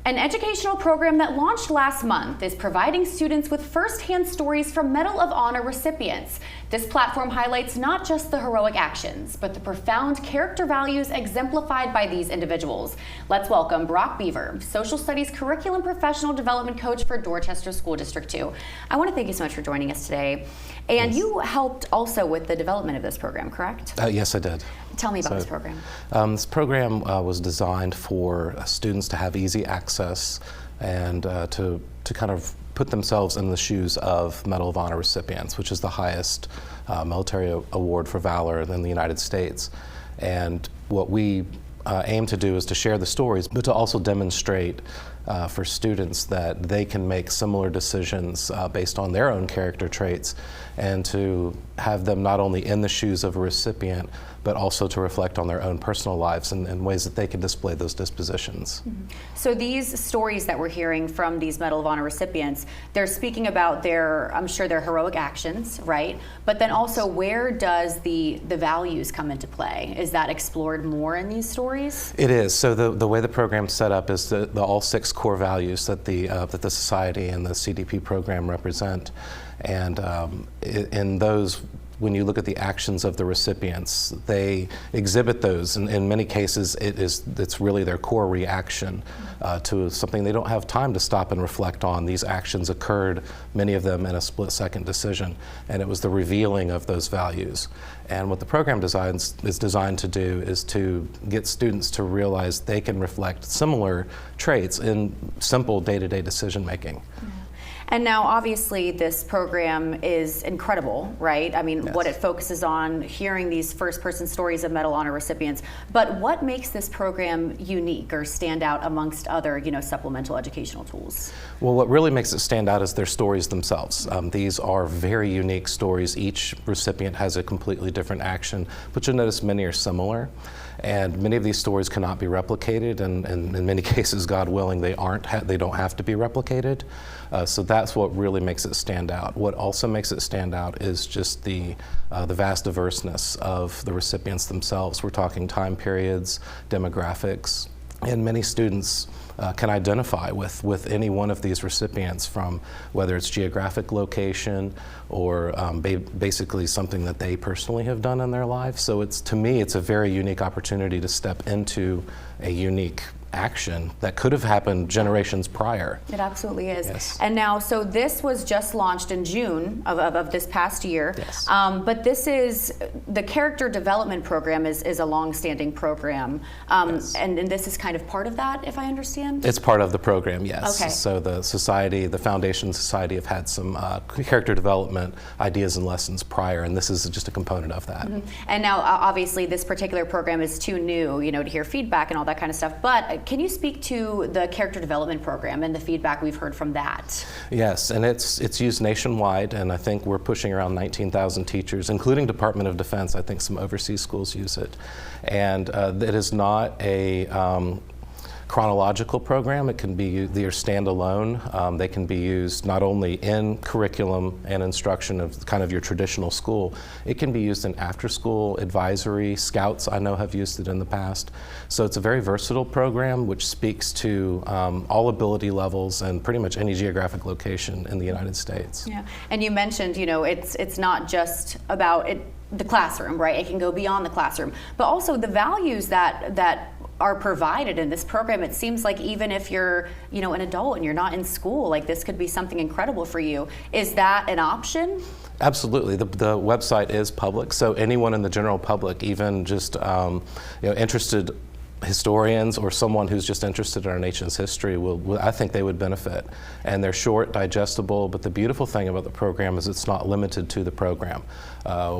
An educational program that launched last month is providing students with first-hand stories from Medal of Honor recipients. This platform highlights not just the heroic actions, but the profound character values exemplified by these individuals. Let's welcome Brock Beaver, Social Studies Curriculum Professional Development Coach for Dorchester School District 2. I want to thank you so much for joining us today. And yes, you helped also with the development of this program, correct? Yes, I did. Tell me about this program. This program was designed for students to have easy access and to kind of put themselves in the shoes of Medal of Honor recipients, which is the highest military award for valor in the United States. And what we aim to do is to share the stories, but to also demonstrate for students that they can make similar decisions based on their own character traits, and to have them not only in the shoes of a recipient, but also to reflect on their own personal lives and ways that they can display those dispositions. Mm-hmm. So these stories that we're hearing from these Medal of Honor recipients, they're speaking about their, I'm sure, their heroic actions, right? But then also, where does the values come into play? Is that explored more in these stories? It is. So the way the program's set up is the all 6 core values that the Society and the CDP program represent. And in those, when you look at the actions of the recipients, they exhibit those. In many cases, it's really their core reaction to something they don't have time to stop and reflect on. These actions occurred, many of them in a split-second decision, and it was the revealing of those values. And what the program is designed to do is to get students to realize they can reflect similar traits in simple day-to-day decision-making. And now, obviously, this program is incredible, right? I mean, yes, what it focuses on, hearing these first-person stories of Medal of Honor recipients. But what makes this program unique or stand out amongst other, supplemental educational tools? Well, what really makes it stand out is their stories themselves. These are very unique stories. Each recipient has a completely different action, but you'll notice many are similar. And many of these stories cannot be replicated, and in many cases, God willing, they don't have to be replicated. So that's what really makes it stand out. What also makes it stand out is just the vast diverseness of the recipients themselves. We're talking time periods, demographics, and many students can identify with any one of these recipients, from whether it's geographic location or basically something that they personally have done in their life. So to me, it's a very unique opportunity to step into a unique action that could have happened generations prior. It absolutely is. Yes. And now, so this was just launched in June of this past year. Yes. But this is, the character development program is a long-standing program. Yes. And this is kind of part of that, if I understand? It's part of the program, yes. Okay. So the Society, the Foundation Society, have had some character development ideas and lessons prior, and this is just a component of that. Mm-hmm. And now, obviously, this particular program is too new, to hear feedback and all that kind of stuff. But can you speak to the character development program and the feedback we've heard from that? Yes, and it's used nationwide, and I think we're pushing around 19,000 teachers, including Department of Defense. I think some overseas schools use it. And it is not a chronological program. It can be, they're standalone. They can be used not only in curriculum and instruction of kind of your traditional school, it can be used in after-school advisory. Scouts, I know, have used it in the past. So it's a very versatile program which speaks to all ability levels and pretty much any geographic location in the United States. Yeah, and you mentioned, it's not just about the classroom, right? It can go beyond the classroom, but also the values that are provided in this program. It seems like even if you're, an adult and you're not in school, like this could be something incredible for you. Is that an option? Absolutely. The website is public, so anyone in the general public, even just interested historians or someone who's just interested in our nation's history, I think they would benefit. And they're short, digestible, but the beautiful thing about the program is it's not limited to the program.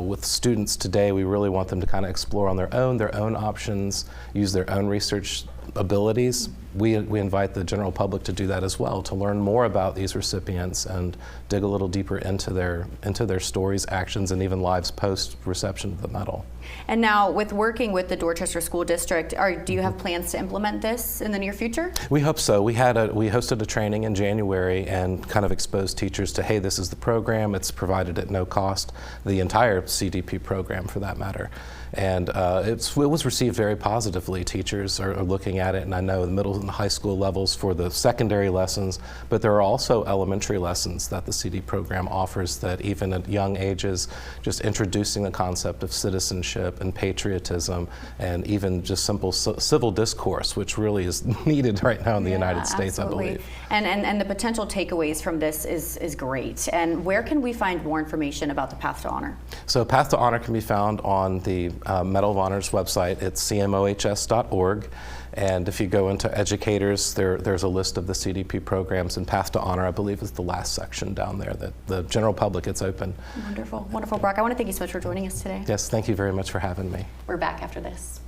With students today, we really want them to kind of explore on their own options, use their own research abilities. We invite the general public to do that as well, to learn more about these recipients and dig a little deeper into their stories, actions, and even lives post-reception of the medal. And now, with working with the Dorchester School District, do you have plans to implement this in the near future? We hope so. We hosted a training in January and kind of exposed teachers to, hey, this is the program. It's provided at no cost, the entire CDP program for that matter. And it was received very positively. Teachers are looking at it, and I know the middle and high school levels for the secondary lessons, but there are also elementary lessons that the CD program offers that even at young ages, just introducing the concept of citizenship and patriotism and even just simple civil discourse, which really is needed right now in the United States, absolutely. I believe. And the potential takeaways from this is great. And where can we find more information about the Path to Honor? So Path to Honor can be found on the Medal of Honor's website. It's cmohs.org. And if you go into educators, there's a list of the CDP programs, and Path to Honor, I believe, is the last section down there that the general public gets open. Wonderful, wonderful. Brock, I want to thank you so much for joining us today. Yes, thank you very much for having me. We're back after this.